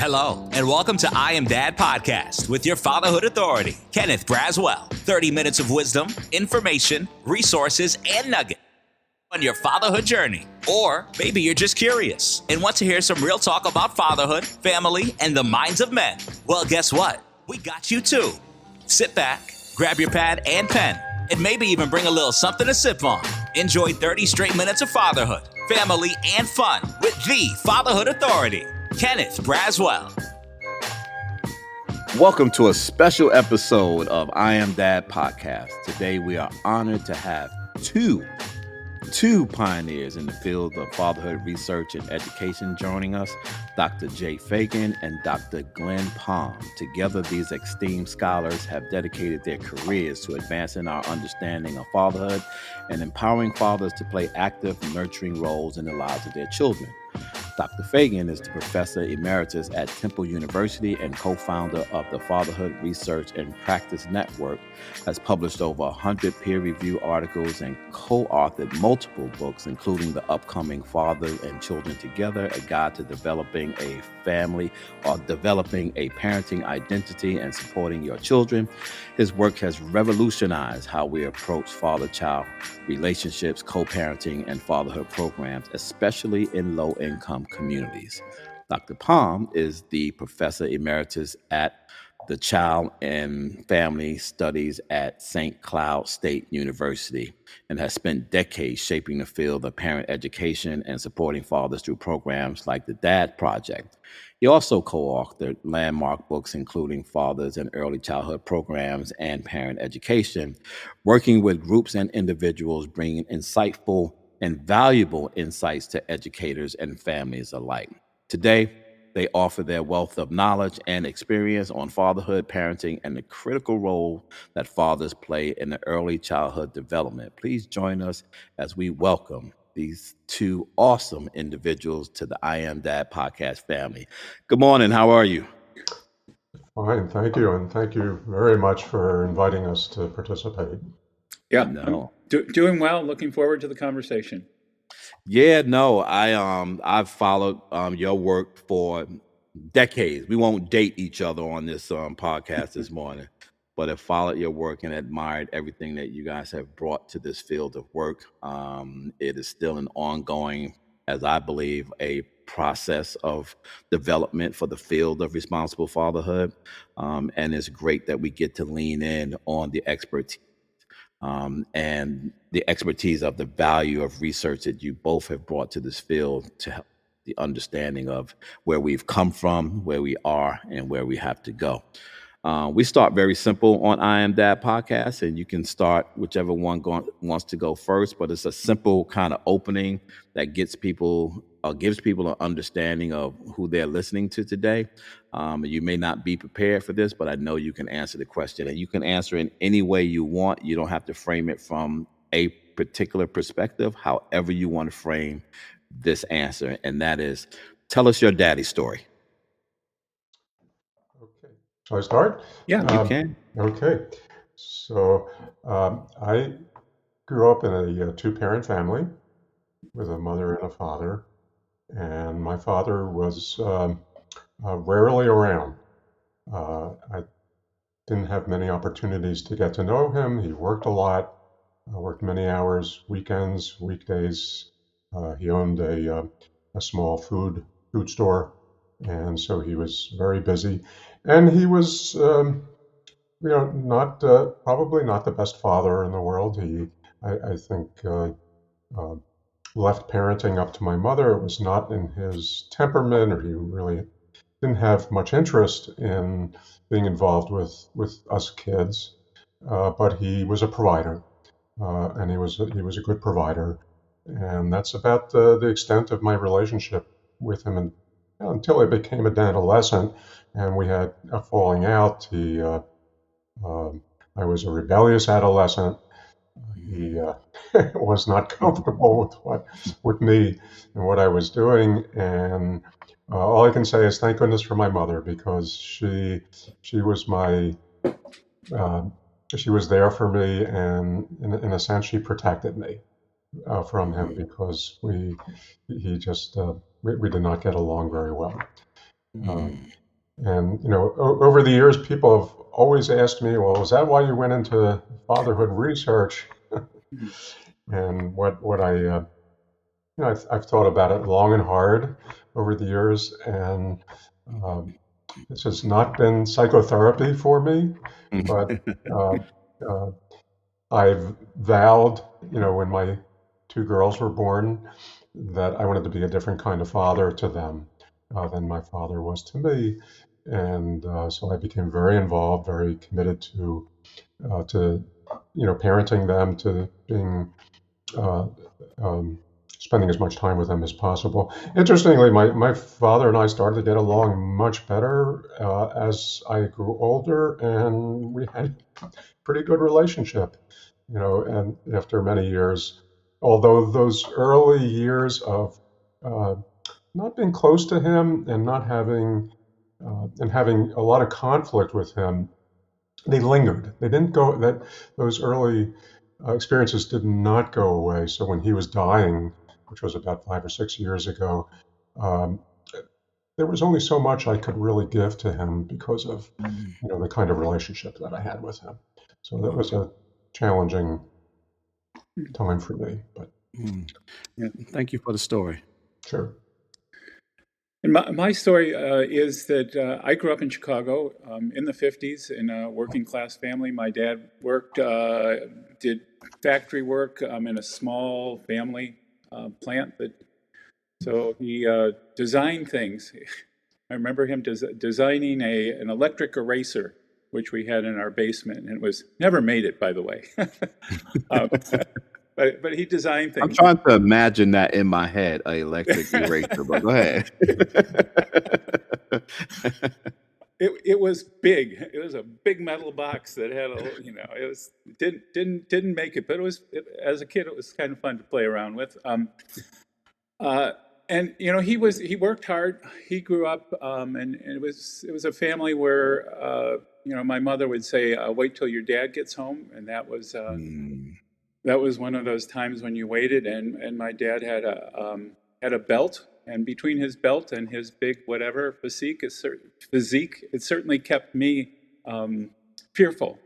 Hello, and welcome to I Am Dad podcast with your fatherhood authority, Kenneth Braswell. 30 minutes of wisdom, information, resources, and nuggets on your fatherhood journey. Or maybe you're just curious and want to hear some real talk about fatherhood, family, and the minds of men. Well, guess what? We got you too. Sit back, grab your pad and pen, and maybe even bring a little something to sip on. Enjoy 30 straight minutes of fatherhood, family, and fun with the fatherhood authority, Kenneth Braswell. Welcome to a special episode of I Am Dad podcast. Today we are honored to have two pioneers in the field of fatherhood research and education joining us, Dr. Fagan and Dr. Glen Palm. Together, these esteemed scholars have dedicated their careers to advancing our understanding of fatherhood and empowering fathers to play active, nurturing roles in the lives of their children. Dr. Fagan is the Professor Emeritus at Temple University and co-founder of the Fatherhood Research and Practice Network, has published over 100 peer-reviewed articles and co-authored multiple books, including the upcoming Father and Children Together, a guide to developing a family or developing a parenting identity and supporting your children. His work has revolutionized how we approach father-child relationships, co-parenting, and fatherhood programs, especially in low-income communities. Dr. Palm is the Professor Emeritus at the Child and Family Studies at St. Cloud State University and has spent decades shaping the field of parent education and supporting fathers through programs like the Dad Project. He also co-authored landmark books including Fathers and Early Childhood Programs and Parent Education, working with groups and individuals bringing insightful and valuable insights to educators and families alike. Today, they offer their wealth of knowledge and experience on fatherhood, parenting, and the critical role that fathers play in the early childhood development. Please join us as we welcome these two awesome individuals to the I Am Dad podcast family. Good morning. How are you? Fine, thank you, and thank you very much for inviting us to participate. Yeah, no. Doing well. Looking forward to the conversation. Yeah, no, I've followed your work for decades. We won't date each other on this podcast this morning, but have followed your work and admired everything that you guys have brought to this field of work. It is still an ongoing, as I believe, a process of development for the field of responsible fatherhood, and it's great that we get to lean in on the expertise. And the expertise of the value of research that you both have brought to this field to help the understanding of where we've come from, where we are, and where we have to go. We start very simple on I Am Dad podcast, and you can start whichever one wants to go first, but it's a simple kind of opening that gives people an understanding of who they're listening to today. You may not be prepared for this, but I know you can answer the question, and you can answer in any way you want. You don't have to frame it from a particular perspective, however you want to frame this answer, and that is, tell us your daddy story. Okay, shall I start? Yeah, you can. Okay, so I grew up in a two-parent family with a mother and a father, and my father was rarely around. I didn't have many opportunities to get to know him. He worked a lot, worked many hours, weekends, weekdays. He owned a small food store, and so he was very busy. And he was, not probably not the best father in the world. I think, left parenting up to my mother. It was not in his temperament, or he really didn't have much interest in being involved with us kids. But he was a provider, and he was a good provider, and that's about the extent of my relationship with him, and until I became an adolescent, and we had a falling out. I was a rebellious adolescent. He was not comfortable with me and what I was doing, and all I can say is thank goodness for my mother, because she was she was there for me, and in a sense she protected me from him, because we did not get along very well. And, over the years, people have always asked me, well, is that why you went into fatherhood research? And what I've thought about it long and hard over the years, and this has not been psychotherapy for me, but uh, uh, I've vowed, when my two girls were born, that I wanted to be a different kind of father to them than my father was to me. And so I became very involved, very committed to parenting them, to being uh, um, spending as much time with them as possible. Interestingly, my father and I started to get along much better as I grew older, and we had a pretty good relationship, and after many years, although those early years of uh, not being close to him and not having a lot of conflict with him, they lingered. They didn't go. Those early experiences did not go away. So when he was dying, which was about 5 or 6 years ago, um, there was only so much I could really give to him because of the kind of relationship that I had with him. So that was a challenging time for me. But Yeah, thank you for the story. sure. And my story is that I grew up in Chicago in the 50s in a working class family. My dad worked, did factory work in a small family plant. So he designed things. I remember him designing an electric eraser, which we had in our basement, and it was never made it, by the way. But he designed things. I'm trying to imagine that in my head, an electric eraser, but go ahead. It was big. It was a big metal box that had it didn't make it, but as a kid it was kind of fun to play around with. And he worked hard. He grew up, and it was a family where my mother would say, "Wait till your dad gets home," and that was one of those times when you waited. And my dad had a belt, and between his belt and his big whatever physique, it certainly kept me fearful.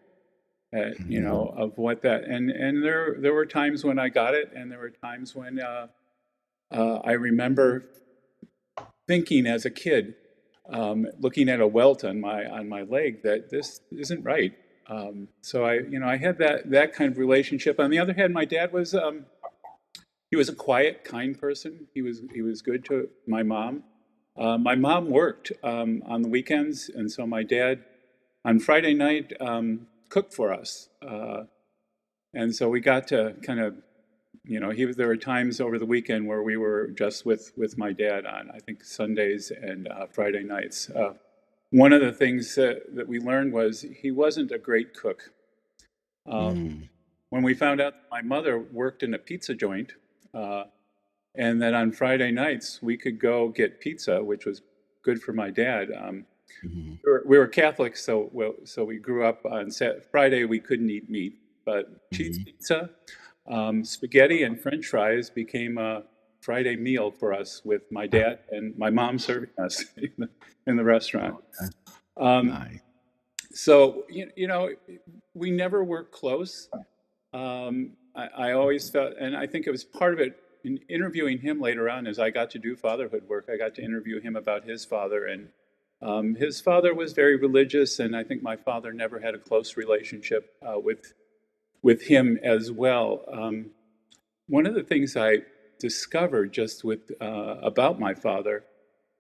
Of what that, and there were times when I got it, and there were times when I remember thinking as a kid, looking at a welt on my leg, that this isn't right. So I had that kind of relationship. On the other hand, my dad was he was a quiet, kind person. He was good to my mom. My mom worked on the weekends, and so my dad on Friday night cooked for us, and so we got to kind of. There were times over the weekend where we were just with my dad on, I think, Sundays and Friday nights. One of the things that we learned was he wasn't a great cook. When we found out that my mother worked in a pizza joint, and that on Friday nights we could go get pizza, which was good for my dad. We were Catholics, so we grew up on Friday. We couldn't eat meat, but cheese pizza. Spaghetti and French fries became a Friday meal for us, with my dad and my mom serving us in the restaurant. Nice. So we never were close. I always felt, and I think it was part of it in interviewing him later on, as I got to do fatherhood work. I got to interview him about his father, and his father was very religious, and I think my father never had a close relationship with him as well. One of the things I discovered just about my father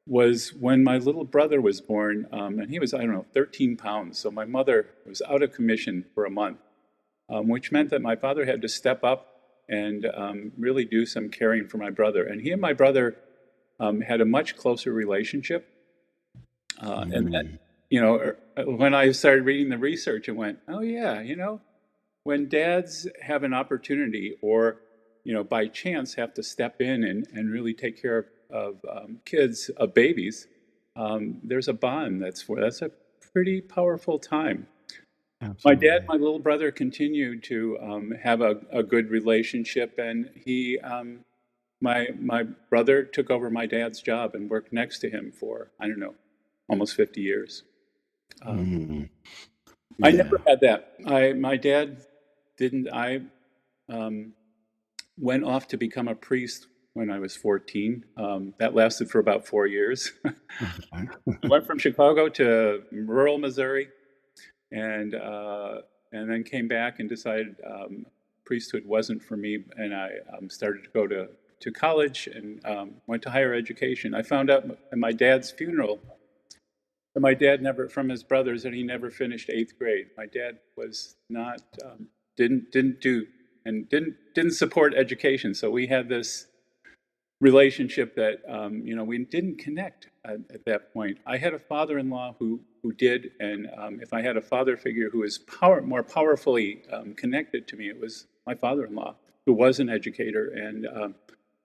was when my little brother was born, and he was, 13 pounds. So my mother was out of commission for a month, which meant that my father had to step up and really do some caring for my brother. And he and my brother had a much closer relationship. And then, when I started reading the research, it went, oh yeah, when dads have an opportunity, or by chance have to step in and really take care of kids, of babies, there's a bond that's a pretty powerful time. Absolutely. My dad, my little brother, continued to have a good relationship, and my brother took over my dad's job and worked next to him for, almost 50 years. Mm. I Yeah. never had that. My dad didn't. I went off to become a priest when I was 14. That lasted for about 4 years. Okay. I went from Chicago to rural Missouri, and then came back and decided priesthood wasn't for me, and I started to go to college and went to higher education. I found out at my dad's funeral that my dad never, from his brothers, that he never finished 8th grade. My dad was not didn't do and didn't support education, so we had this relationship that we didn't connect at that point. I had a father-in-law who did, and if I had a father figure who was more powerfully connected to me, it was my father-in-law, who was an educator, and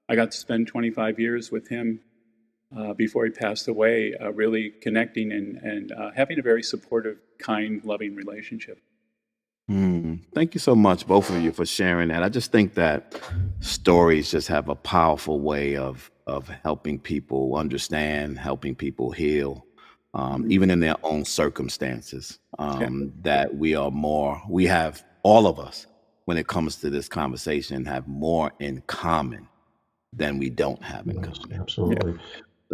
I got to spend 25 years with him before he passed away, really connecting and having a very supportive, kind, loving relationship. Thank you so much, both of you, for sharing that. I just think that stories just have a powerful way of helping people understand, helping people heal, even in their own circumstances. Yeah. That we have all of us, when it comes to this conversation, have more in common than we don't have in Yes, common. absolutely.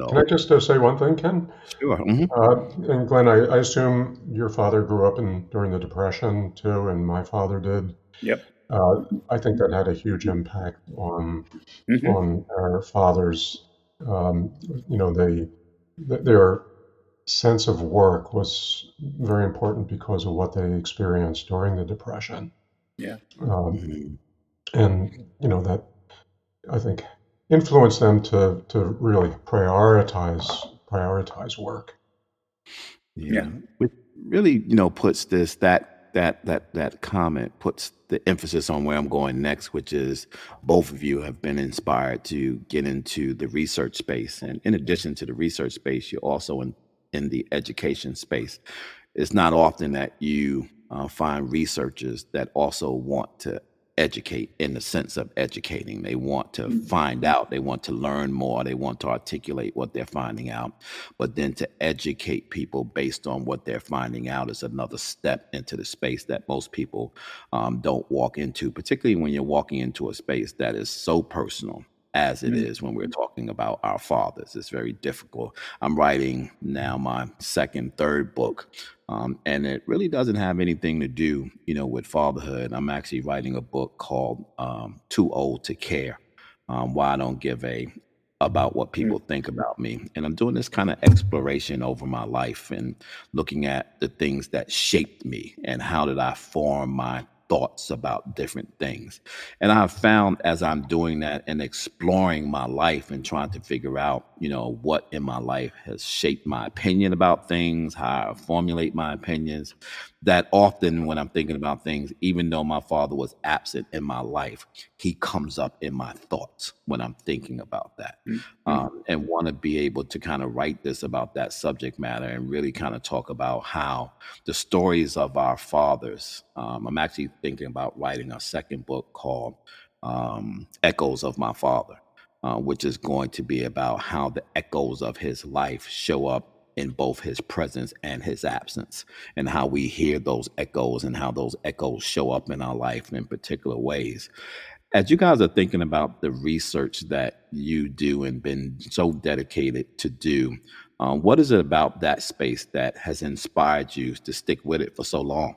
Can I So, just say one thing, Ken? sure. And Glenn, I assume your father grew up during the Depression too, and my father did. Yep. I think that had a huge impact on Hmm. our fathers. Their sense of work was very important because of what they experienced during the Depression. Yeah. Um, Mhm. and that, I think, influenced them to really prioritize work. Yeah, Yeah. which really, puts that comment puts the emphasis on where I'm going next, which is both of you have been inspired to get into the research space, and in addition to the research space, you're also in the education space. It's not often that you find researchers that also want to educate in the sense of educating. They want to find out, they want to learn more, they want to articulate what they're finding out. But then to educate people based on what they're finding out is another step into the space that most people don't walk into, particularly when you're walking into a space that is so personal as it is when we're talking about our fathers. It's very difficult. I'm writing now my third book, and it really doesn't have anything to do, with fatherhood. I'm actually writing a book called "Too Old to Care," why I don't give a about what people think about me. And I'm doing this kind of exploration over my life and looking at the things that shaped me and how did I form my thoughts about different things. And I've found as I'm doing that and exploring my life and trying to figure out, what in my life has shaped my opinion about things, how I formulate my opinions, that often when I'm thinking about things, even though my father was absent in my life, he comes up in my thoughts when I'm thinking about that. And want to be able to kind of write this about that subject matter and really kind of talk about how the stories of our fathers. I'm actually thinking about writing a second book called Echoes of My Father, which is going to be about how the echoes of his life show up in both his presence and his absence, and how we hear those echoes and how those echoes show up in our life in particular ways. As you guys are thinking about the research that you do and been so dedicated to do, what is it about that space that has inspired you to stick with it for so long?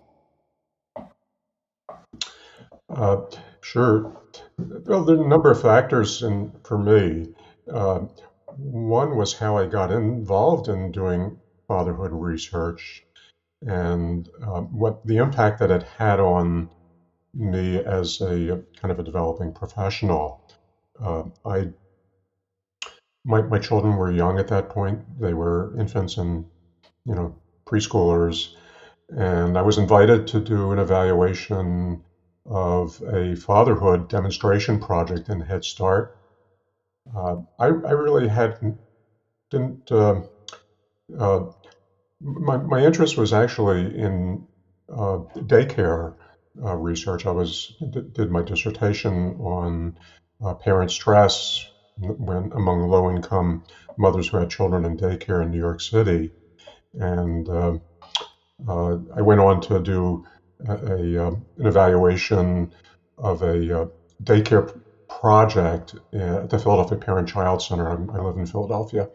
Uh, sure. Well, there are a number of factors for me. Uh, One was how I got involved in doing fatherhood research and what the impact that it had on me as a kind of a developing professional. I my children were young at that point. They were infants and preschoolers, and I was invited to do an evaluation of a fatherhood demonstration project in Head Start. I really didn't. Uh, my interest was actually in daycare research. Did my dissertation on parent stress when among low income mothers who had children in daycare in New York City. And I went on to do an evaluation of a daycare project at the Philadelphia Parent-Child Center. I live in Philadelphia,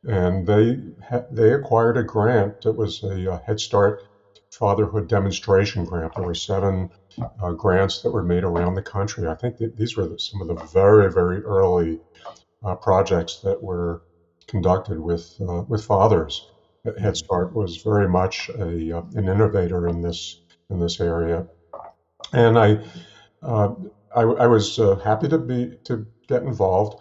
and they acquired a grant that was a Head Start Fatherhood demonstration grant. There were 7 grants that were made around the country. I think that these were some of the very, very early projects that were conducted with fathers. Head Start was very much an innovator in this area, and uh, I was happy to get involved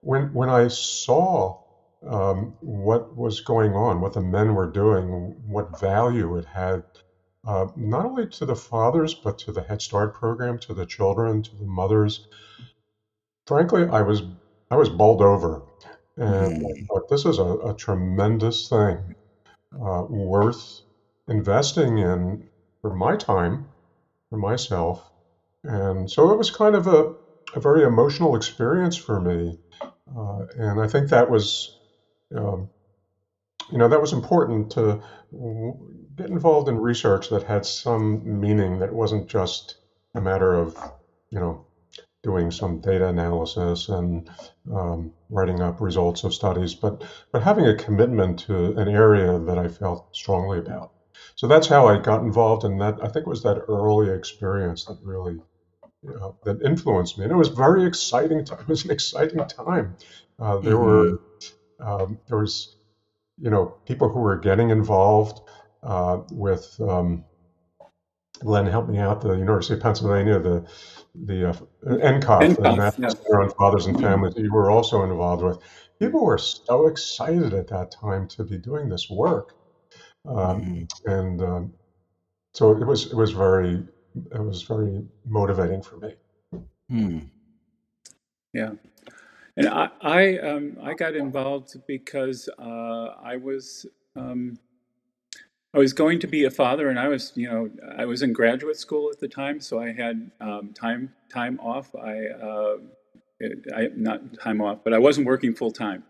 when I saw what was going on, what the men were doing, what value it had, not only to the fathers but to the Head Start program, to the children, to the mothers. Frankly, I was bowled over, and I thought this is a tremendous thing, worth investing in for my time, for myself. And so it was kind of a very emotional experience for me. And I think that was, um, that was important to get involved in research that had some meaning, that wasn't just a matter of, you know, doing some data analysis and writing up results of studies, but having a commitment to an area that I felt strongly about. So that's how I got involved in that. I think it was that early experience that really that influenced me, and it was very exciting. It was an exciting time. There was people who were getting involved with. Glenn, help me out. The University of Pennsylvania, the NCOF, the NCOF, National yeah. Center on Fathers and Families, that you were also involved with. People were so excited at that time to be doing this work, and so it was very motivating for me. Yeah. And I got involved because I was going to be a father, and I was in graduate school at the time, so I had time off. I not time off, but I wasn't working full time.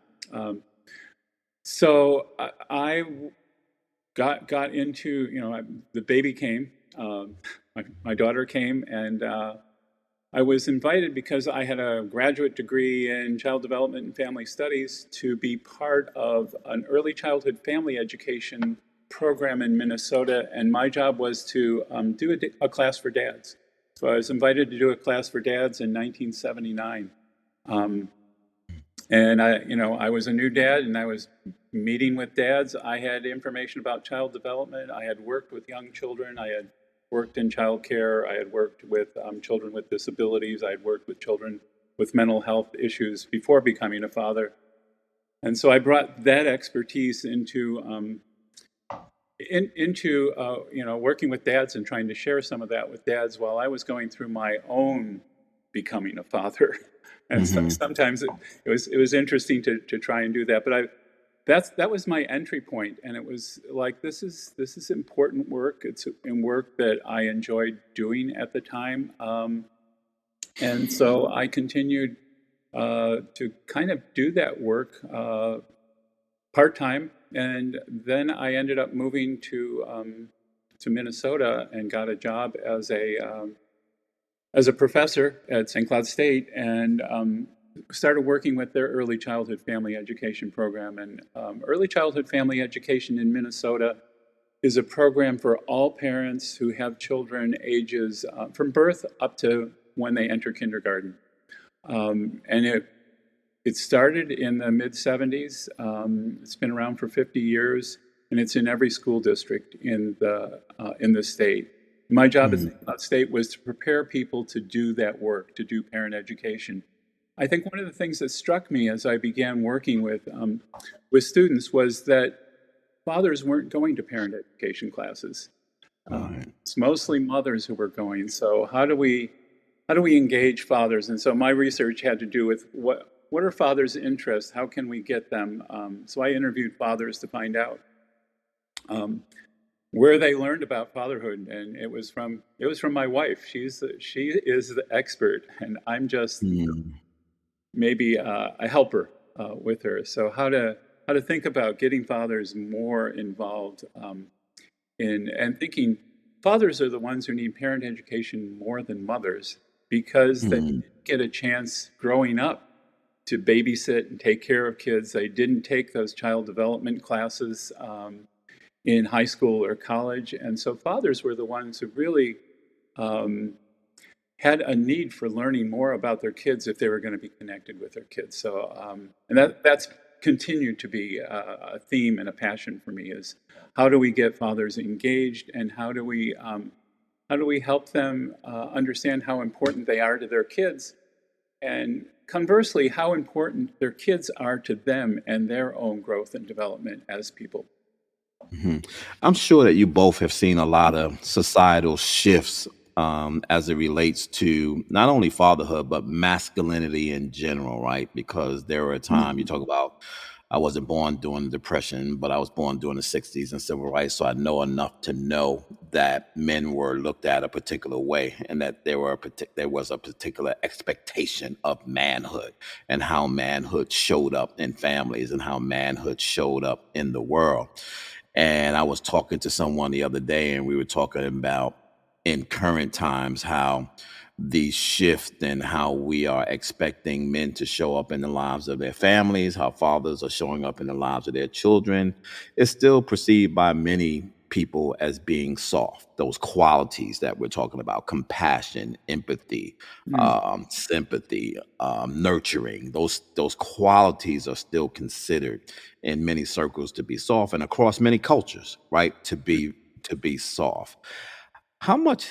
So I got into, the baby came, my daughter came, and I was invited because I had a graduate degree in child development and family studies to be part of an early childhood family education program in Minnesota, and my job was to do a class for dads. So I was invited to do a class for dads in 1979. And I was a new dad, and I was meeting with dads. I had information about child development. I had worked with young children. I had worked in childcare. I had worked with children with disabilities. I had worked with children with mental health issues before becoming a father. And so I brought that expertise into working with dads and trying to share some of that with dads while I was going through my own becoming a father. And so sometimes it was interesting to try and do that. But that was my entry point, and it was like, this is important work. It's in work that I enjoyed doing at the time, and so I continued to kind of do that work part time, and then I ended up moving to Minnesota and got a job as a professor at St. Cloud State, and started working with their early childhood family education program. And early childhood family education in Minnesota is a program for all parents who have children ages from birth up to when they enter kindergarten. And it started in the mid 70s. It's been around for 50 years, and it's in every school district in the state. My job at state was to prepare people to do that work, to do parent education. I think one of the things that struck me as I began working with students was that fathers weren't going to parent education classes. It's mostly mothers who were going. So how do we engage fathers? And so my research had to do with what are fathers' interests? How can we get them? So I interviewed fathers to find out where they learned about fatherhood, and it was from my wife. She is the expert, and I'm just maybe a helper with her. So how to think about getting fathers more involved in and thinking fathers are the ones who need parent education more than mothers because they Mm, get a chance growing up to babysit and take care of kids. They didn't take those child development classes in high school or college, and so fathers were the ones who really um, had a need for learning more about their kids if they were going to be connected with their kids. So, and that's continued to be a theme and a passion for me is how do we get fathers engaged and how do we help them understand how important they are to their kids and conversely how important their kids are to them and their own growth and development as people. mhm. I'm sure that you both have seen a lot of societal shifts as it relates to not only fatherhood but masculinity in general, right? Because there were a time you talk about. I wasn't born during the Depression, but I was born during the '60s and civil rights, so I know enough to know that men were looked at a particular way, and that there was a particular expectation of manhood and how manhood showed up in families and how manhood showed up in the world. And I was talking to someone the other day, and we were talking about in current times how the shift and how we are expecting men to show up in the lives of their families, how fathers are showing up in the lives of their children, is still perceived by many people as being soft. Those qualities that we're talking about, compassion, empathy, Mm. sympathy, nurturing, those qualities are still considered in many circles to be soft and across many cultures, right? To be soft.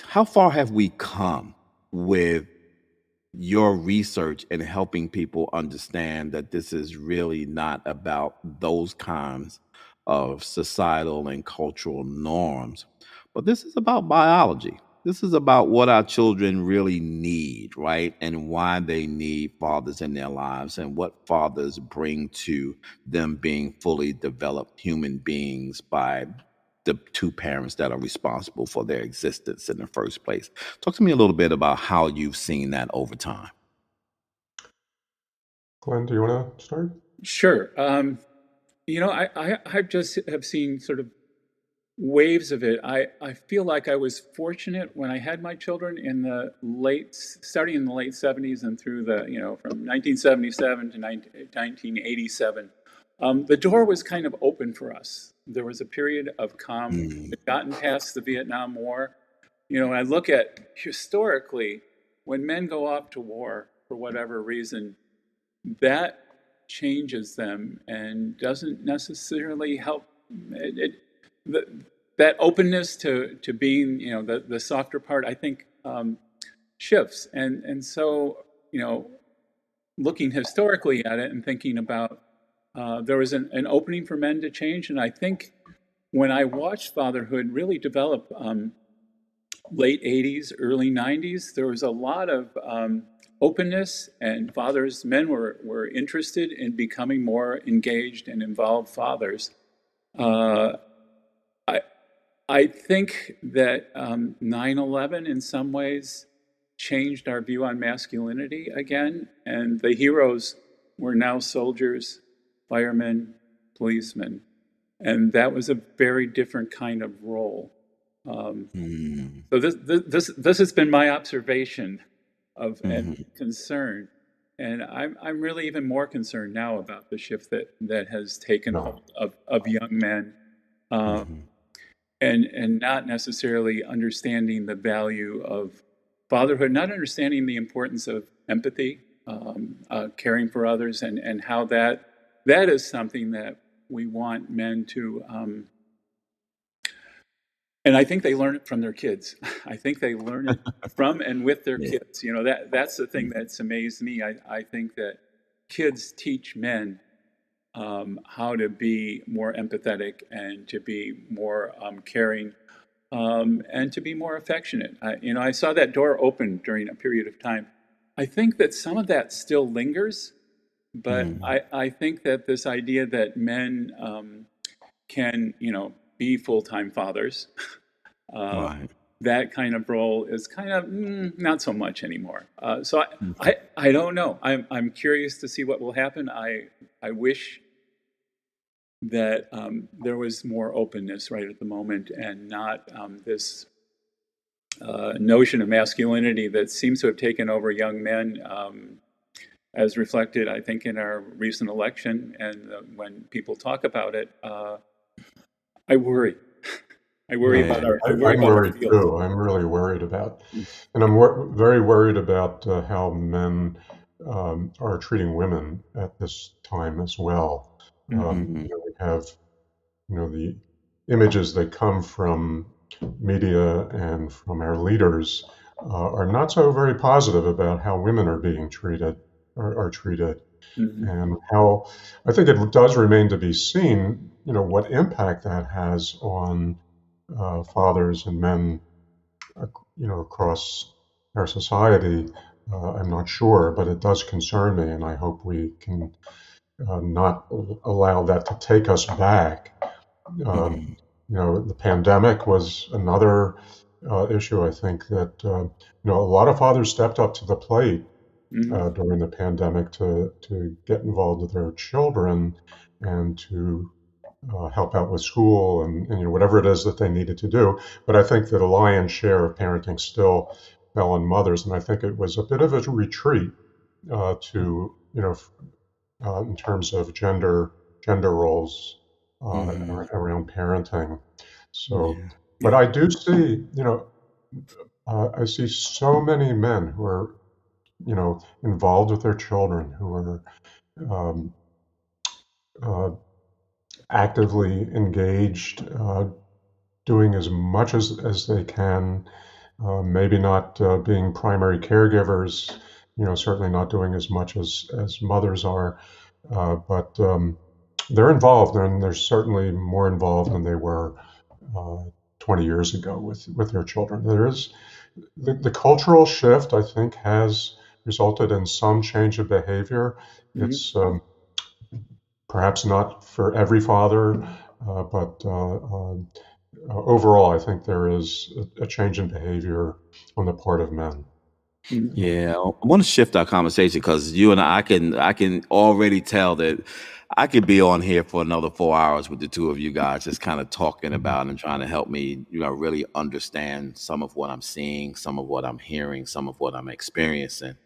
How far have we come with your research and helping people understand that this is really not about those kinds of societal and cultural norms, but this is about biology. This is about what our children really need, right? And why they need fathers in their lives and what fathers bring to them being fully developed human beings by the two parents that are responsible for their existence in the first place. Talk to me a little bit about how you've seen that over time. Glenn, do you want to start? Sure. I just have seen sort of waves of it. I feel like I was fortunate when I had my children in starting in the late 70s and through from 1977 to 1987. The door was kind of open for us. There was a period of calm. Mm, We'd gotten past the Vietnam War. I look at historically, when men go off to war for whatever reason, that changes them and doesn't necessarily help the, that openness to being the softer part I think shifts and so looking historically at it and thinking about there was an opening for men to change, and I think when I watched fatherhood really develop late 80s, early 90s, there was a lot of openness, and men were interested in becoming more engaged and involved fathers. Uh, I, I think that 9/11 in some ways changed our view on masculinity again, and the heroes were now soldiers, firemen, policemen, and that was a very different kind of role. Um, mm, so this has been my observation of and mhm, concern, and I'm really even more concerned now about the shift that has taken No. hold of young men, uh, mhm. and not necessarily understanding the value of fatherhood, not understanding the importance of empathy, caring for others, and how that is something that we want men to. And I think they learn it from their kids. I think they learn it from and with their Yeah. kids. That's the thing that's amazed me. I think that kids teach men how to be more empathetic and to be more caring and to be more affectionate. I saw that door open during a period of time. I think that some of that still lingers, but Mm, I think that this idea that men can, be full-time fathers, uh, right. that kind of role is kind of not so much anymore. So Mhm. I don't know. I'm curious to see what will happen. I wish that there was more openness right at the moment, and not this notion of masculinity that seems to have taken over young men, as reflected, I think, in our recent election. And when people talk about it, I worry. I worry about Man. our. I worry I'm about our worried field. too. I'm really worried about, and I'm very worried about how men are treating women at this time as well. Mhm. We have, the images that come from media and from our leaders are not so very positive about how women are being treated, are treated, Mhm. and how I think it does remain to be seen, what impact that has on fathers and men, across our society. I'm not sure, but it does concern me, and I hope we can not allow that to take us back. Um, Mhm. the pandemic was another issue. I think that a lot of fathers stepped up to the plate Mhm. during the pandemic to get involved with their children and to help out with school and whatever it is that they needed to do. But I think that a lion's share of parenting still fell on mothers, and I think it was a bit of a retreat to in terms of gender roles Mhm. around parenting. So, Yeah. but Yeah. I do see, I see so many men who are, involved with their children, who are um, uh, actively engaged, doing as much as they can, maybe not being primary caregivers, certainly not doing as much as mothers are, but they're involved, and they're certainly more involved than they were uh, 20 years ago with their children. There is the cultural shift, I think, has resulted in some change of behavior. Mhm. It's perhaps not for every father, but overall, I think there is a change in behavior on the part of men. Mhm. Yeah, I want to shift our conversation because you and I can already tell that I could be on here for another 4 hours with the two of you guys, just kind of talking about and trying to help me, really understand some of what I'm seeing, some of what I'm hearing, some of what I'm experiencing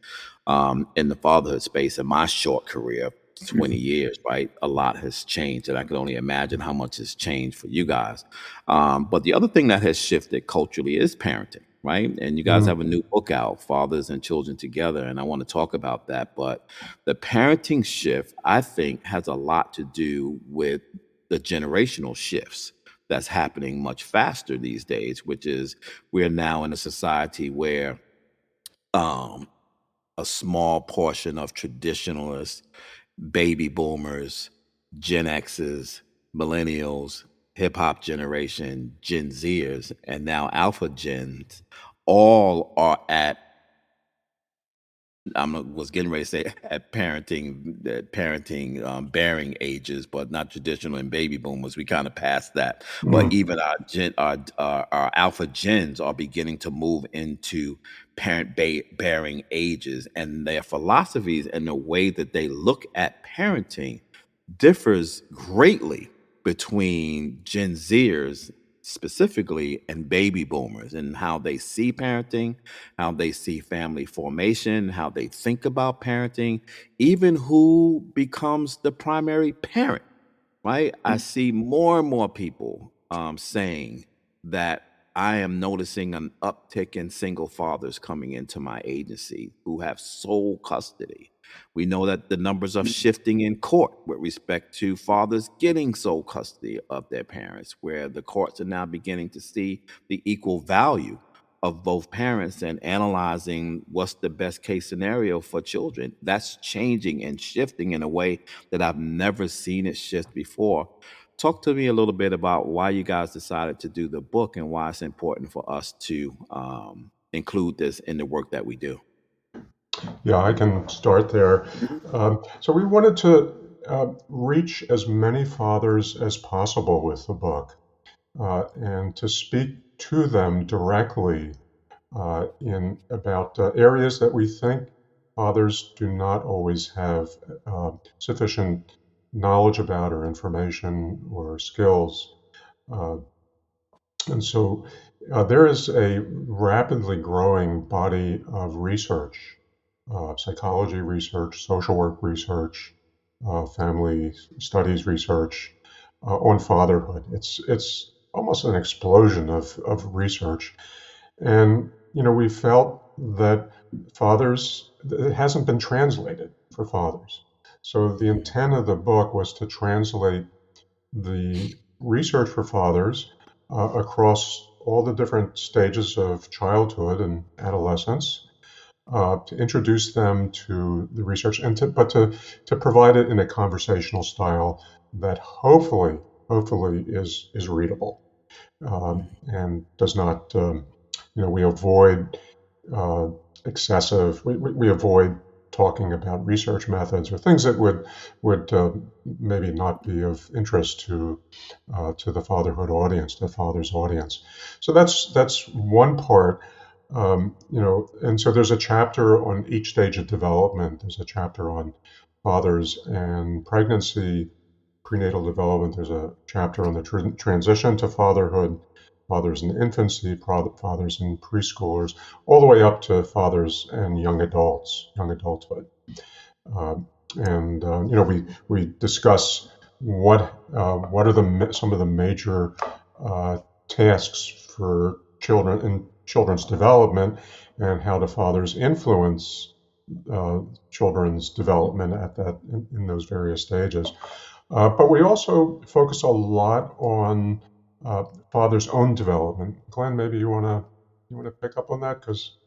in the fatherhood space in my short career, 20 Mhm. years, right? A lot has changed, and I can only imagine how much has changed for you guys. But the other thing that has shifted culturally is parenting, right? And you guys Mm, have a new book out, Fathers and Children Together, and I want to talk about that. But the parenting shift, I think, has a lot to do with the generational shifts that's happening much faster these days, which is we're now in a society where um, a small portion of traditionalists, baby boomers, Gen X's, millennials, hip hop generation, Gen Zers, and now Alpha Gens all are at was getting ready to say at parenting bearing ages, but not traditional and baby boomers. We kind of passed that. But mm, even our alpha gens are beginning to move into bearing ages, and their philosophies and the way that they look at parenting differs greatly between Gen Zers specifically and baby boomers and how they see parenting, how they see family formation, how they think about parenting, even who becomes the primary parent, right? I see more and more people saying that I am noticing an uptick in single fathers coming into my agency who have sole custody. We know that the numbers are Mhm. shifting in court with respect to fathers getting sole custody of their parents, where the courts are now beginning to see the equal value of both parents and analyzing what's the best case scenario for children. That's changing and shifting in a way that I've never seen it shift before. Talk to me a little bit about why you guys decided to do the book and why it's important for us to include this in the work that we do. yeah, I can start there. Mhm. So we wanted to reach as many fathers as possible with the book and to speak to them directly in about areas that we think fathers do not always have sufficient knowledge about or information or skills. Uh, and so there is a rapidly growing body of research, psychology research, social work research, family studies research on fatherhood. It's almost an explosion of research. And, we felt that it hasn't been translated for fathers. So the intent of the book was to translate the research for fathers across all the different stages of childhood and adolescence, to introduce them to the research, and to provide it in a conversational style that hopefully is readable, and does not, we avoid uh, we avoid talking about research methods or things that would maybe not be of interest to the fatherhood audience, the father's audience. So that's one part. And so there's a chapter on each stage of development. There's a chapter on fathers and pregnancy, prenatal development. There's a chapter on the transition to fatherhood, fathers in infancy, fathers in preschoolers, all the way up to fathers and young adulthood. We discuss what are some of the major tasks for children in children's development, and how do fathers influence children's development in those various stages. But we also focus a lot on father's own development. Glenn, maybe you want to pick up on that, because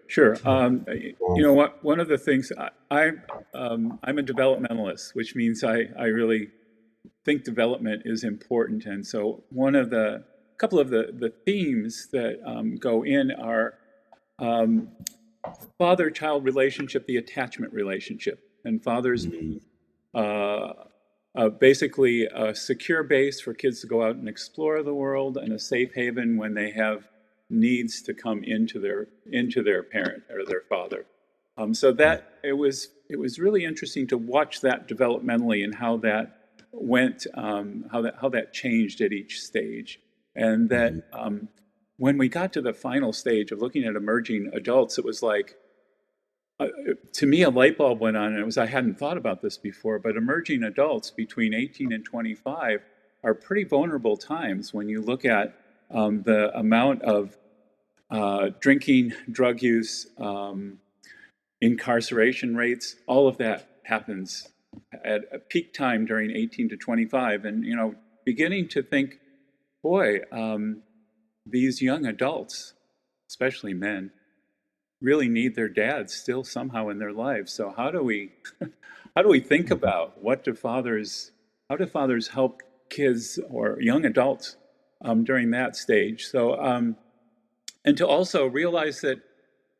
Sure. One of the things I'm a developmentalist, which means I really think development is important. And so couple of the themes that go in are father-child relationship, the attachment relationship, and fathers being basically a secure base for kids to go out and explore the world, and a safe haven when they have needs to come into their parent or their father. So that it was really interesting to watch that developmentally, and how that went, how that changed at each stage, and that when we got to the final stage of looking at emerging adults, it was like, to me, a light bulb went on, and it was, I hadn't thought about this before, but emerging adults between 18 and 25 are pretty vulnerable times when you look at the amount of drinking, drug use, incarceration rates. All of that happens at a peak time during 18 to 25. And, beginning to think, boy, these young adults, especially men, really need their dads still somehow in their lives. So how do we think about how do fathers help kids or young adults during that stage? So and to also realize that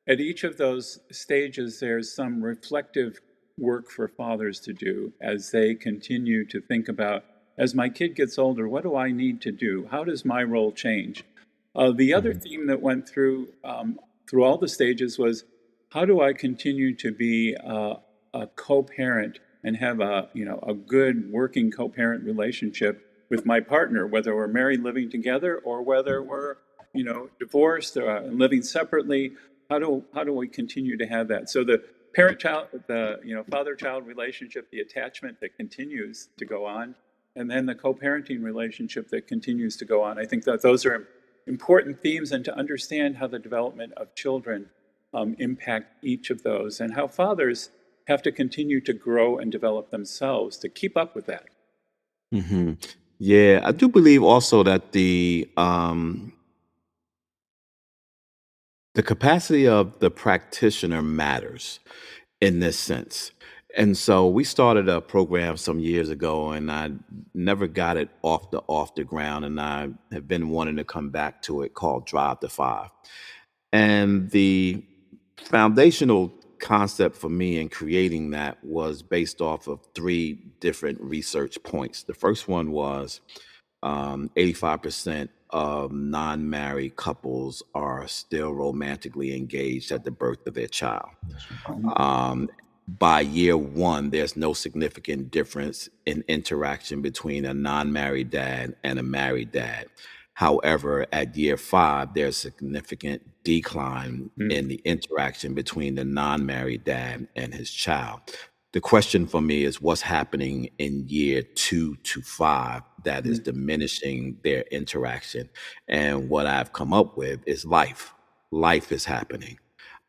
at each of those stages, there's some reflective work for fathers to do as they continue to think about, as my kid gets older, what do I need to do? How does my role change? The other theme that went through all the stages was, how do I continue to be a co-parent and have a good working co-parent relationship with my partner, whether we're married living together or whether we're divorced or living separately. How do we continue to have that? So the father-child relationship, the attachment that continues to go on, and then the co-parenting relationship that continues to go on. I think that those are important themes, and to understand how the development of children impact each of those, and how fathers have to continue to grow and develop themselves to keep up with that. Mm-hmm. Yeah, I do believe also that the capacity of the practitioner matters in this sense. And so we started a program some years ago, and I never got it off the ground, and I have been wanting to come back to it, called Drive to Five. And the foundational concept for me in creating that was based off of three different research points. The first one was 85% of non-married couples are still romantically engaged at the birth of their child. by year one, there's no significant difference in interaction between a non-married dad and a married dad. However, at year five, there's significant decline in the interaction between the non-married dad and his child. The question for me is what's happening in year 2 to 5 that is diminishing their interaction. And what I've come up with is life. Life is happening.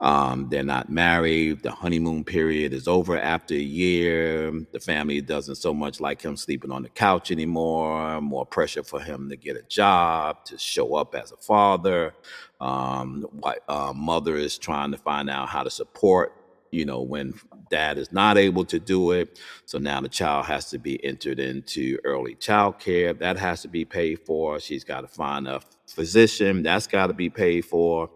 They're not married. The honeymoon period is over after a year. The family doesn't so much like him sleeping on the couch anymore. More pressure for him to get a job, to show up as a father. Mother is trying to find out how to support, when dad is not able to do it. So now the child has to be entered into early child care. That has to be paid for. She's got to find a physician. That's got to be paid for.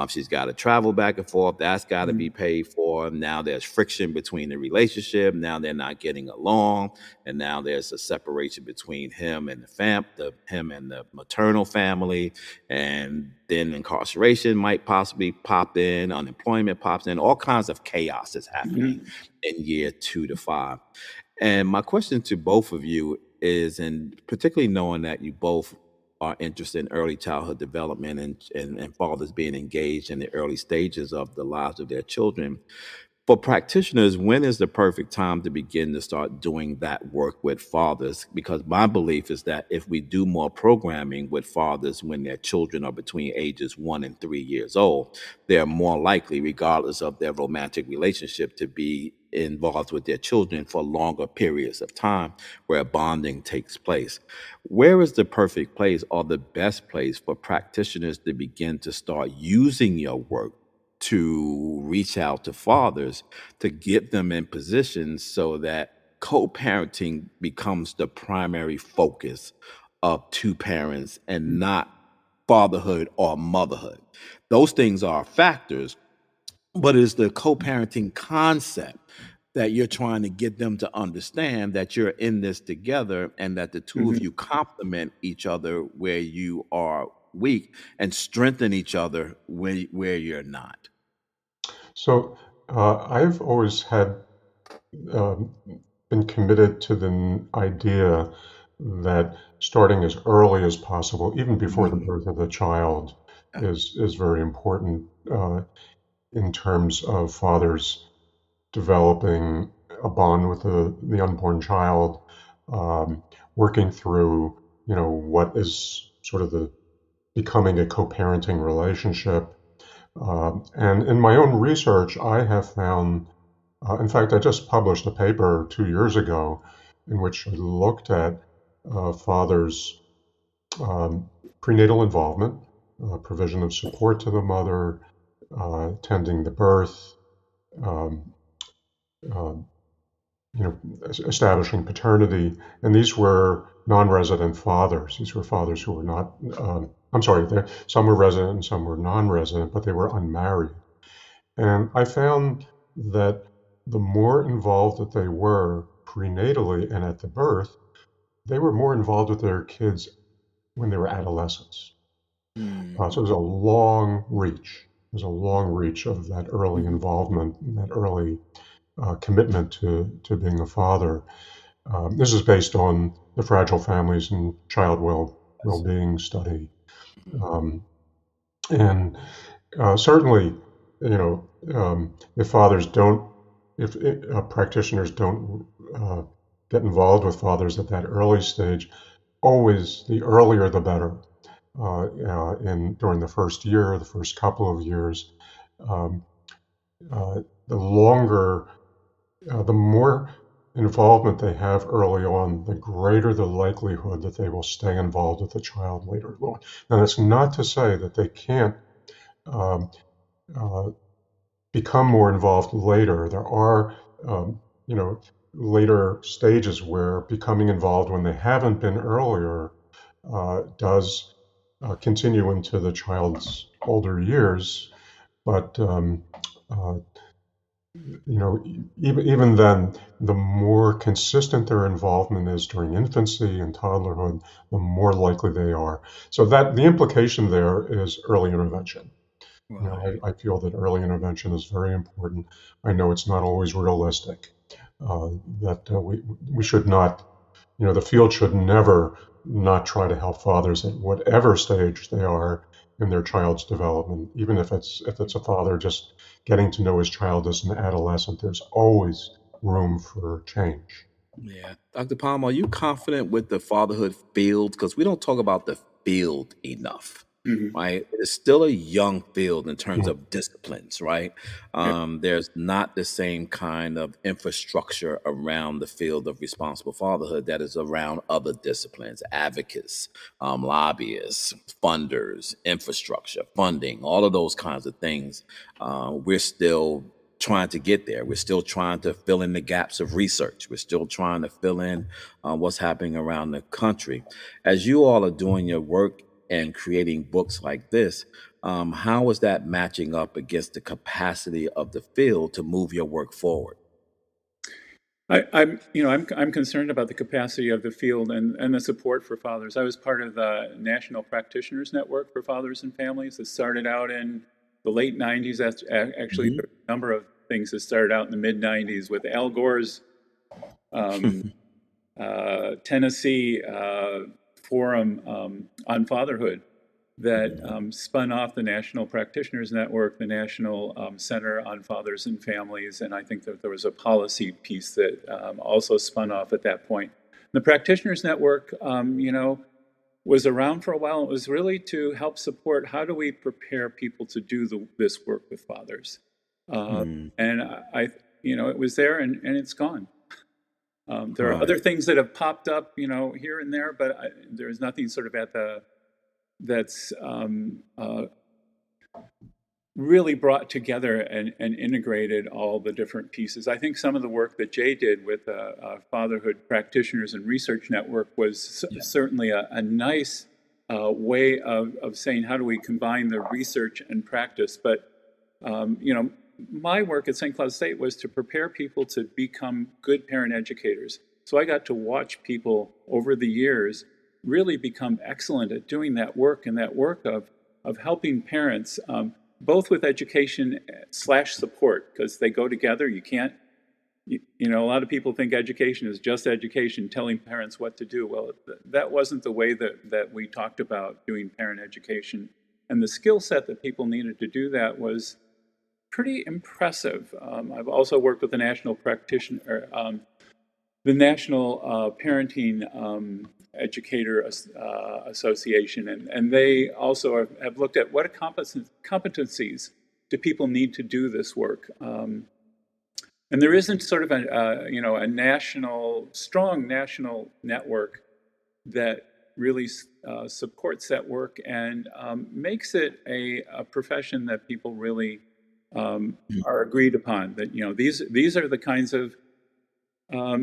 She's got to travel back and forth. That's got to be paid for. Now there's friction between the relationship. Now they're not getting along. And now there's a separation between him and him and the maternal family. And then incarceration might possibly pop in. Unemployment pops in. All kinds of chaos is happening in year 2 to 5. And my question to both of you is, and particularly knowing that you both are interested in early childhood development and fathers being engaged in the early stages of the lives of their children. For practitioners, when is the perfect time to begin to start doing that work with fathers? Because my belief is that if we do more programming with fathers when their children are between ages 1 and 3 years old, they're more likely, regardless of their romantic relationship, to be involved with their children for longer periods of time where bonding takes place. Where is the perfect place or the best place for practitioners to begin to start using your work to reach out to fathers to get them in positions so that co-parenting becomes the primary focus of two parents and not fatherhood or motherhood? Those things are factors, but it's the co-parenting concept that you're trying to get them to understand that you're in this together and that the two of you complement each other where you are weak and strengthen each other where you're not. So I've always been committed to the idea that starting as early as possible, even before the birth of the child, is very important in terms of fathers developing a bond with the unborn child, working through, what is sort of the becoming a co-parenting relationship. And in my own research, I have found, in fact, I just published a paper 2 years ago in which I looked at fathers' prenatal involvement, provision of support to the mother, tending the birth, um, uh, establishing paternity. And these were non-resident fathers. These were fathers who were not, I'm sorry, some were resident and some were non-resident, but they were unmarried. And I found that the more involved that they were prenatally and at the birth, they were more involved with their kids when they were adolescents. So it was a long reach. There's a long reach of that early involvement, that early commitment to being a father. This is based on the Fragile Families and Child Well-being study. And certainly, if fathers don't, if practitioners don't get involved with fathers at that early stage, always the earlier the better. During the first year, the first couple of years, the longer, the more involvement they have early on, the greater the likelihood that they will stay involved with the child later on. Now, that's not to say that they can't um, become more involved later. There are, later stages where becoming involved when they haven't been earlier does continue into the child's older years. But even then, the more consistent their involvement is during infancy and toddlerhood, the more likely they are. So that the implication there is early intervention. Right. I feel that early intervention is very important. I know it's not always realistic. Uh, that we should not, the field should never not try to help fathers at whatever stage they are in their child's development, even if it's a father just getting to know his child as an adolescent. There's always room for change. Yeah. Dr. Palm, are you confident with the fatherhood field? Because we don't talk about the field enough, Mhm. right? It's still a young field in terms Mm. of disciplines, right? Yeah. There's not the same kind of infrastructure around the field of responsible fatherhood that is around other disciplines, advocates, lobbyists, funders, infrastructure, funding, all of those kinds of things. We're still trying to get there. We're still trying to fill in the gaps of research. We're still trying to fill in what's happening around the country. As you all are doing your work and creating books like this, how is that matching up against the capacity of the field to move your work forward? I'm concerned about the capacity of the field and the support for fathers. I was part of the National Practitioners Network for Fathers and Families that started out in the late '90s. That's actually Mhm. a number of things that started out in the mid '90s with Al Gore's um, Tennessee forum on fatherhood that spun off the National Practitioners Network, the National Center on Fathers and Families, and I think that there was a policy piece that also spun off at that point. The Practitioners Network, was around for a while. It was really to help support how do we prepare people to do this work with fathers, Mm, and it was there and it's gone. There are right. other things that have popped up, here and there, but there's nothing sort of at the that's really brought together and integrated all the different pieces. I think some of the work that Jay did with Fatherhood Practitioners and Research Network was Yeah. certainly a nice way of saying how do we combine the research and practice. But my work at St. Cloud State was to prepare people to become good parent educators. So I got to watch people over the years really become excellent at doing that work, and that work of helping parents, both with education slash support, because they go together. You can't, a lot of people think education is just education, telling parents what to do. Well, that wasn't the way that we talked about doing parent education. And the skill set that people needed to do that was pretty impressive. I've also worked with the National Practitioner, the National Parenting Educator Association, and they also have looked at what competencies do people need to do this work. And there isn't sort of a strong national network that really supports that work and makes it a profession that people really are agreed upon. That these are the kinds of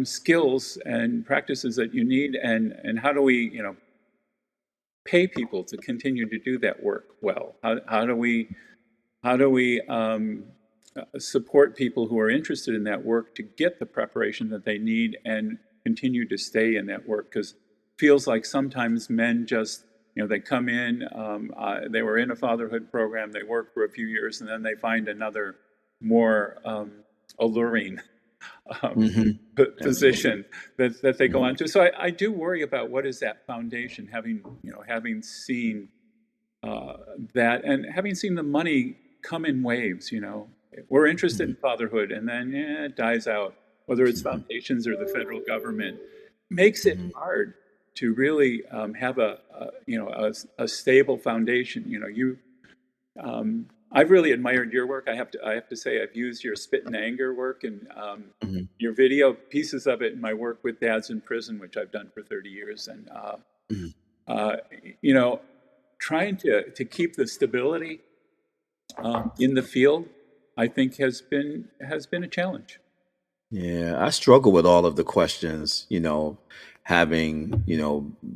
skills and practices that you need, and how do we pay people to continue to do that work well? How do we support people who are interested in that work to get the preparation that they need and continue to stay in that work? Because it feels like sometimes men just they come in, they were in a fatherhood program, they work for a few years, and then they find another more alluring um, Hmm. Absolutely. position that they go Mhm. on to. So I do worry about what is that foundation, having seen that and having seen the money come in waves. We're interested in fatherhood, and then it dies out. Whether it's Mhm. foundations or the federal government, makes it Mhm. hard to really have a stable foundation. I've really admired your work. I have to say I've used your spit and anger work and Mhm. your video pieces of it in my work with dads in prison, which I've done for 30 years, and Mhm. uh, you know, trying to keep the stability in the field, I think has been a challenge. Yeah, I struggle with all of the questions, having,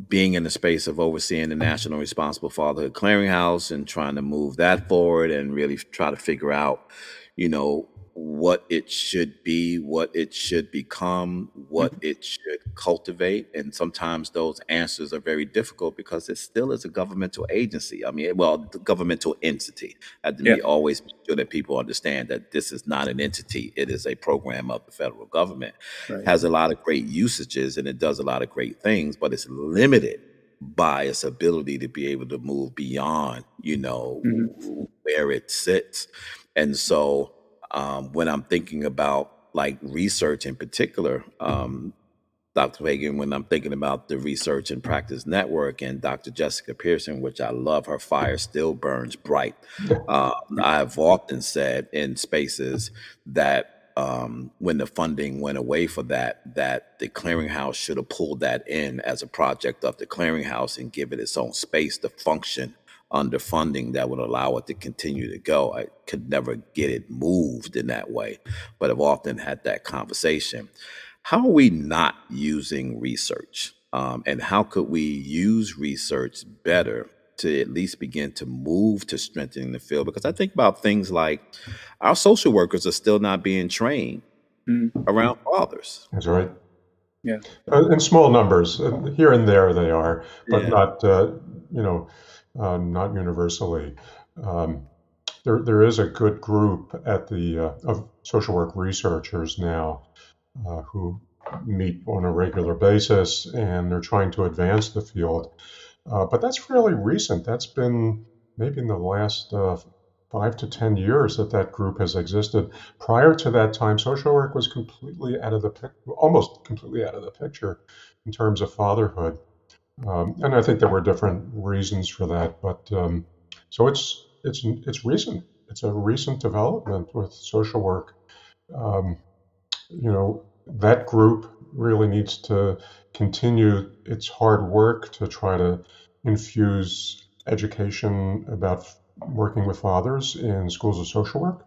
being in the space of overseeing the National Responsible Fatherhood Clearinghouse and trying to move that forward and really try to figure out, what it should be, what it should become, what Mhm. it should cultivate. And sometimes those answers are very difficult because it still is a governmental agency. I mean, well, the governmental entity. And Yeah. we always make sure that people understand that this is not an entity. It is a program of the federal government. Right. Has a lot of great usages and it does a lot of great things, but it's limited by its ability to be able to move beyond, where it sits. And so when I'm thinking about like research in particular, Dr. Fagan, when I'm thinking about the Research and Practice Network and Dr. Jessica Pearson, which I love, her fire still burns bright. I've often said in spaces that when the funding went away for that the clearinghouse should have pulled that in as a project of the clearinghouse and give it its own space to function under funding that would allow it to continue to go. I could never get it moved in that way, but I've often had that conversation. How are we not using research? And how could we use research better to at least begin to move to strengthening the field? Because I think about things like our social workers are still not being trained around fathers. That's right. Yeah. In small numbers, here and there they are, but Yeah. not, not universally. There is a good group at the of social work researchers now who meet on a regular basis, and they're trying to advance the field. But that's fairly recent. That's been maybe in the last 5 to 10 years that group has existed. Prior to that time, social work was completely out of the almost completely out of the picture in terms of fatherhood. And I think there were different reasons for that. But so it's recent. It's a recent development with social work. Um, that group really needs to continue its hard work to try to infuse education about working with fathers in schools of social work.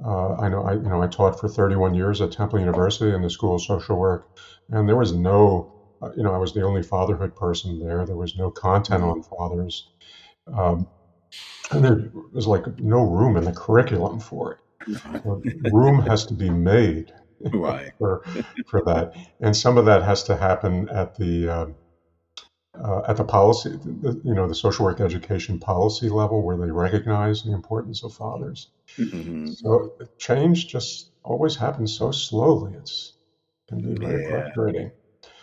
I taught for 31 years at Temple University in the School of Social Work, and there was no, I was the only fatherhood person there. There was no content on fathers, um, and there was like no room in the curriculum for it. So room has to be made Right. for that, and some of that has to happen at the policy, the social work education policy level, where they recognize the importance of fathers. Mhm. So change just always happens so slowly. It can be very Yeah. frustrating.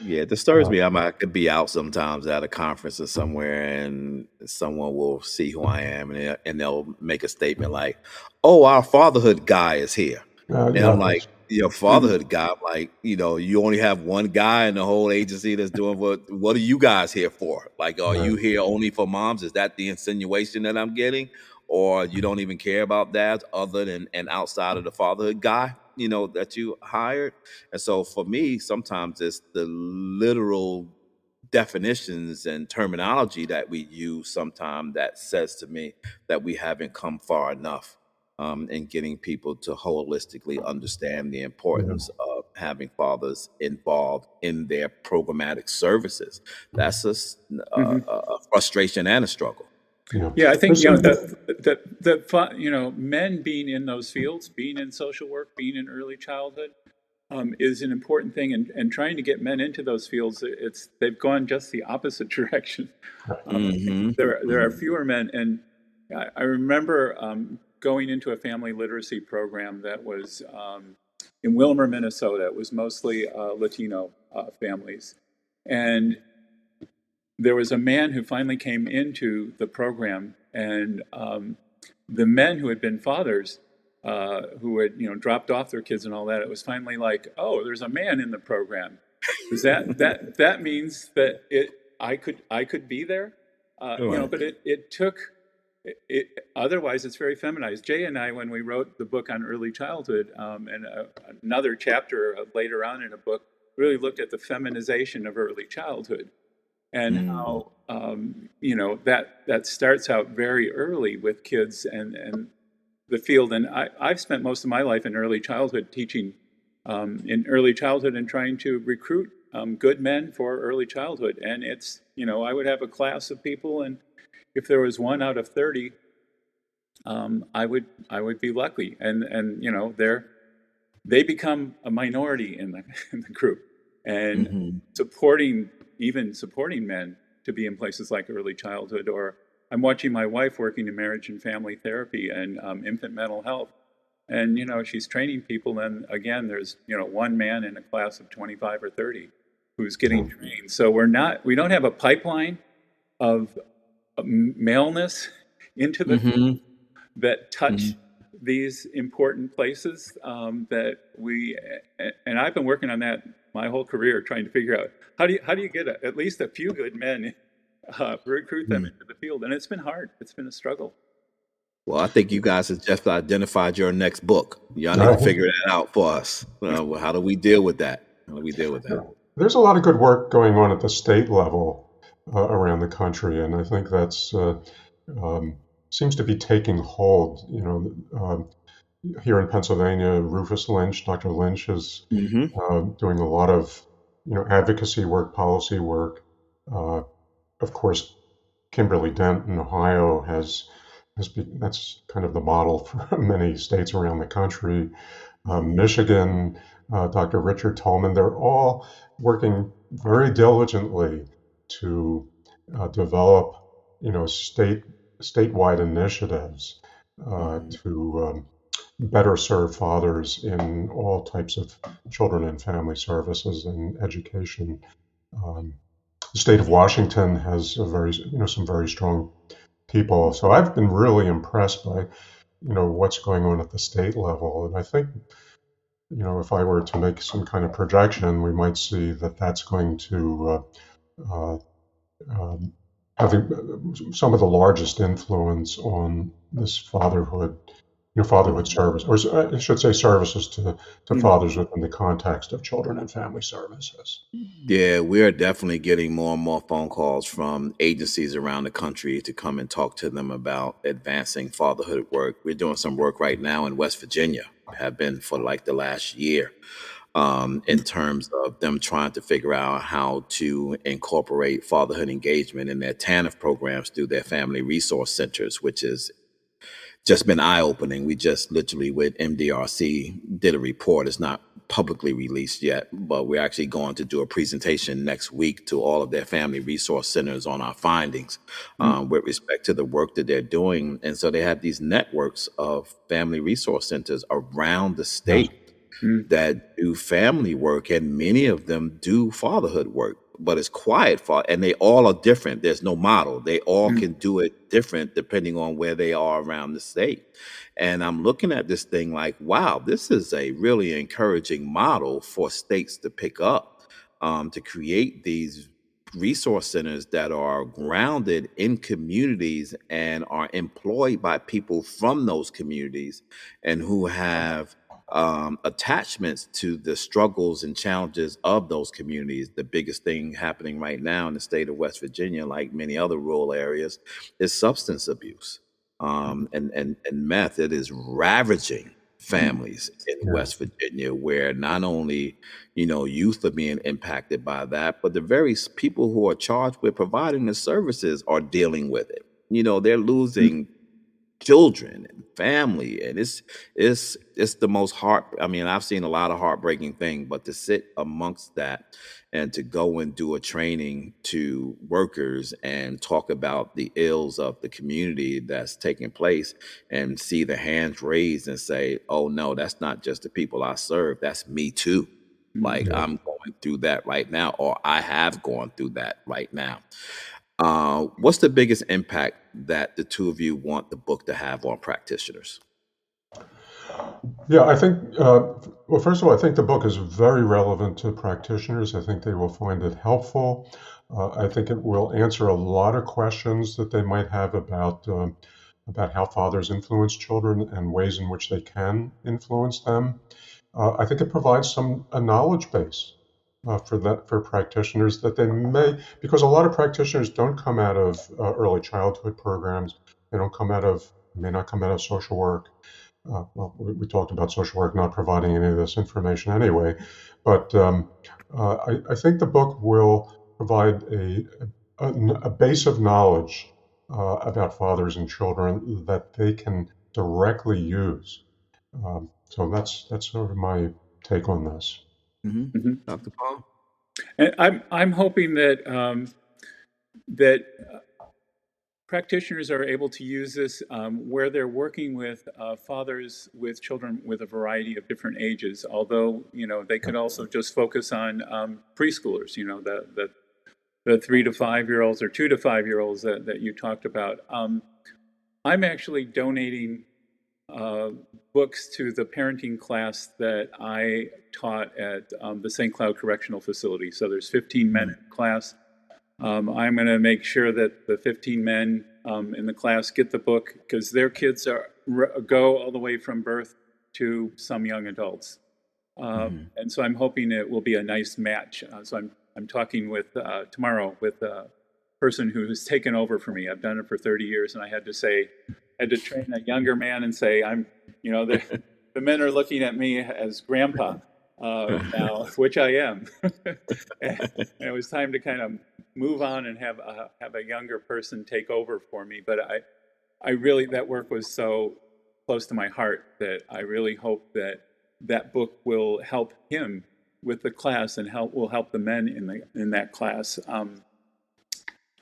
Yeah, it disturbs me. I could be out sometimes at a conference or somewhere, and someone will see who I am, and they'll make a statement like, "Oh, our fatherhood guy is here," and I'm Yeah, like, "Your fatherhood guy?" I'm like, you only have one guy in the whole agency that's doing what are you guys here for? Like, are you right. here only for moms? Is that the insinuation that I'm getting, or you don't even care about dads other than and outside of the fatherhood guy, that you hired? And so for me, sometimes it's the literal definitions and terminology that we use sometimes that says to me that we haven't come far enough in getting people to holistically understand the Yeah, importance of having fathers involved in their programmatic services. That's a frustration and a struggle. yeah. Yeah, I think There's some. that men being in those fields, being in social work, being in early childhood, is an important thing, and trying to get men into those fields, they've gone just the opposite direction. Hmm. There are fewer men, and I remember going into a family literacy program that was in Wilmer, Minnesota. It was mostly Latino families, and there was a man who finally came into the program, and the men who had been fathers, who had dropped off their kids and all that, it was finally like, oh, there's a man in the program. Does that means that I could be there? Right. But it took it. Otherwise, it's very feminized. Jay and I, when we wrote the book on early childhood, and another chapter later on in a book, really looked at the feminization of early childhood and Mm. how that starts out very early with kids and the field. And I've spent most of my life in early childhood teaching in early childhood and trying to recruit good men for early childhood. And it's I would have a class of people, and if there was 1 out of 30, I would be lucky. And they become a minority in the group. and supporting men to be in places like early childhood. Or I'm watching my wife working in marriage and family therapy and infant mental health. And, she's training people. And again, there's, one man in a class of 25 or 30 who's getting trained. So we don't have a pipeline of maleness into the field that touch these important places that and I've been working on that my whole career, trying to figure out how do you get at least a few good men, recruit them into the field. And it's been hard. It's been a struggle. Well, I think you guys have just identified your next book. Y'all need to figure that out for us. How do we deal with that? There's a lot of good work going on at the state level around the country, and I think that's seems to be taking hold. Here in Pennsylvania, Rufus Lynch, Dr. Lynch, is doing a lot of advocacy work, policy work. Of course, Kimberly Dent in Ohio that's kind of the model for many states around the country. Michigan, Dr. Richard Tolman, they're all working very diligently to develop, statewide initiatives to better serve fathers in all types of children and family services and education. The state of Washington has some very strong people. So I've been really impressed by, what's going on at the state level. And I think, if I were to make some kind of projection, we might see that that's going to have some of the largest influence on this fatherhood service, or I should say services to fathers within the context of children and family services. Yeah, we are definitely getting more and more phone calls from agencies around the country to come and talk to them about advancing fatherhood work. We're doing some work right now in West Virginia, have been for like the last year, in terms of them trying to figure out how to incorporate fatherhood engagement in their TANF programs through their family resource centers, which is just been eye-opening. We just literally with MDRC did a report. It's not publicly released yet, but we're actually going to do a presentation next week to all of their family resource centers on our findings with respect to the work that they're doing. And so they have these networks of family resource centers around the state that do family work, and many of them do fatherhood work, but it's quiet and they all are different. There's no model. They all can do it different depending on where they are around the state. And I'm looking at this thing like, wow, this is a really encouraging model for states to pick up, to create these resource centers that are grounded in communities and are employed by people from those communities and who have attachments to the struggles and challenges of those communities. The biggest thing happening right now in the state of West Virginia, like many other rural areas, is substance abuse and meth. It is ravaging families in West Virginia, where not only youth are being impacted by that, but the very people who are charged with providing the services are dealing with it. They're losing children and family, and it's the most I've seen a lot of heartbreaking things, but to sit amongst that and to go and do a training to workers and talk about the ills of the community that's taking place and see the hands raised and say, oh no, that's not just the people I serve, that's me too. Like I'm going through that right now, or I have gone through that right now. What's the biggest impact that the two of you want the book to have on practitioners? Yeah, I think, well, first of all, I think the book is very relevant to practitioners. I think they will find it helpful. I think it will answer a lot of questions that they might have about how fathers influence children and ways in which they can influence them. I think it provides a knowledge base for practitioners that they may, because a lot of practitioners don't come out of early childhood programs. They may not come out of social work. Well, we talked about social work not providing any of this information anyway, but I think the book will provide a base of knowledge about fathers and children that they can directly use. So that's sort of my take on this. Dr. Palm? And I'm hoping that practitioners are able to use this where they're working with fathers with children with a variety of different ages. Although they could also just focus on preschoolers. The 3 to 5 year olds or 2 to 5 year olds that you talked about. I'm actually donating books to the parenting class that I taught at the St. Cloud Correctional Facility. So there's 15 men in the class. I'm going to make sure that the 15 men in the class get the book, because their kids go all the way from birth to some young adults. And so I'm hoping it will be a nice match. So I'm talking with tomorrow with a person who has taken over for me. I've done it for 30 years, and I had to train a younger man and say, the men are looking at me as grandpa now, which I am. And it was time to kind of move on and have a younger person take over for me. But I really, that work was so close to my heart that I really hope that book will help him with the class and will help the men in that class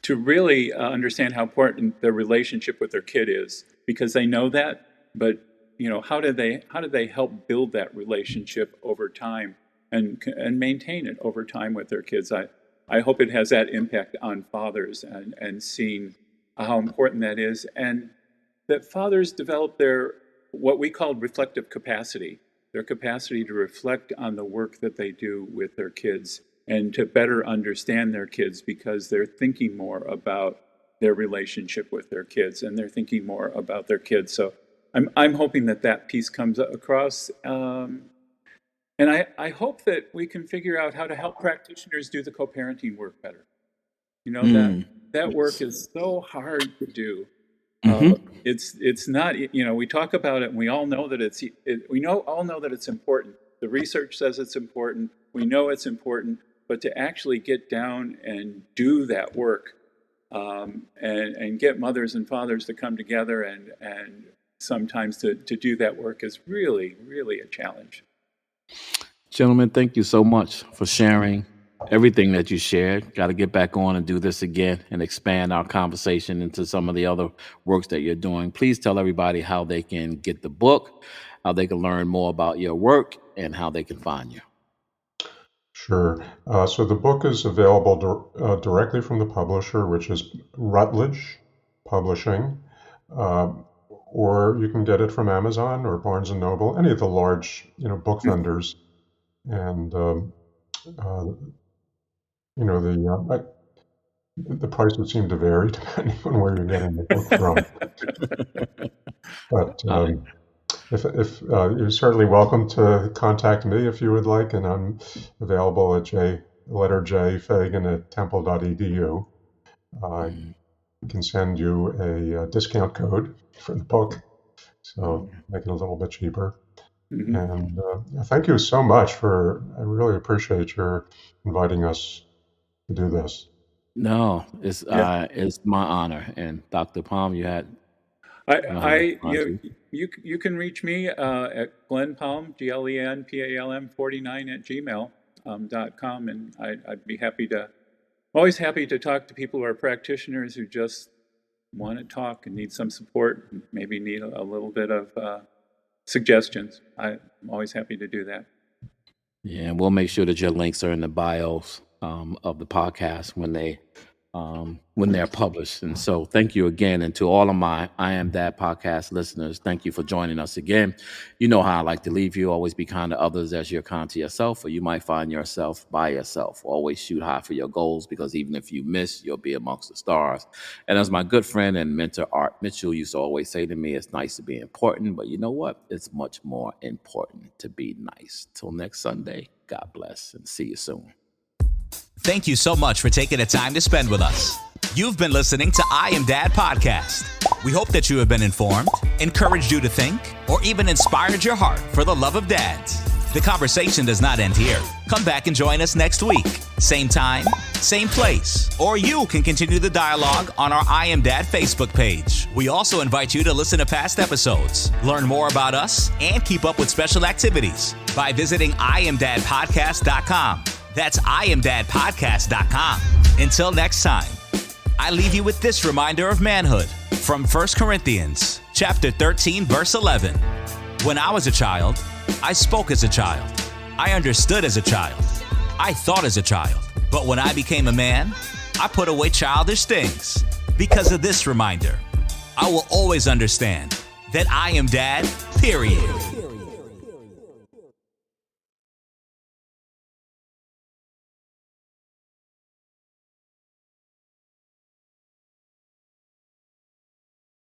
to really understand how important their relationship with their kid is, because they know that, but how do they help build that relationship over time and maintain it over time with their kids? I hope it has that impact on fathers and seeing how important that is, and that fathers develop their what we call reflective capacity, their capacity to reflect on the work that they do with their kids and to better understand their kids, because they're thinking more about their relationship with their kids and they're thinking more about their kids. So I'm hoping that piece comes across. And I hope that we can figure out how to help practitioners do the co-parenting work better. That work is so hard to do. It's not, we talk about it and we all know that all know that it's important. The research says it's important. We know it's important, but to actually get down and do that work and get mothers and fathers to come together and sometimes to do that work is really, really a challenge. Gentlemen, thank you so much for sharing everything that you shared. Got to get back on and do this again and expand our conversation into some of the other works that you're doing. Please tell everybody how they can get the book, how they can learn more about your work, and how they can find you. Sure. So the book is available directly from the publisher, which is Routledge Publishing, or you can get it from Amazon or Barnes & Noble, any of the large, book vendors. And, the price would seem to vary depending on where you're getting the book from. But if you're certainly welcome to contact me if you would like, and I'm available at Fagan@temple.edu. I can send you a discount code for the book, so make it a little bit cheaper. And thank you so much I really appreciate your inviting us to do this. No, it's my honor. And Dr. Palm, you had. You can reach me at Glen Palm, GlenPalm 49@gmail.com, and I'd be always happy to talk to people who are practitioners who just want to talk and need some support, and maybe need a little bit of suggestions. I'm always happy to do that. Yeah, and we'll make sure that your links are in the bios of the podcast when they're published. And so thank you again. And to all of my I Am Dad podcast listeners, thank you for joining us again. You know how I like to leave you. Always be kind to others as you're kind to yourself, or you might find yourself by yourself. Always shoot high for your goals, because even if you miss, you'll be amongst the stars. And as my good friend and mentor Art Mitchell used to always say to me, it's nice to be important, but you know what? It's much more important to be nice. Till next Sunday, God bless, and see you soon. Thank you so much for taking the time to spend with us. You've been listening to I Am Dad Podcast. We hope that you have been informed, encouraged you to think, or even inspired your heart for the love of dads. The conversation does not end here. Come back and join us next week. Same time, same place. Or you can continue the dialogue on our I Am Dad Facebook page. We also invite you to listen to past episodes, learn more about us, and keep up with special activities by visiting IamDadPodcast.com. That's IamDadPodcast.com. Until next time, I leave you with this reminder of manhood from 1 Corinthians chapter 13, verse 11. When I was a child, I spoke as a child. I understood as a child. I thought as a child. But when I became a man, I put away childish things. Because of this reminder, I will always understand that I am Dad, period.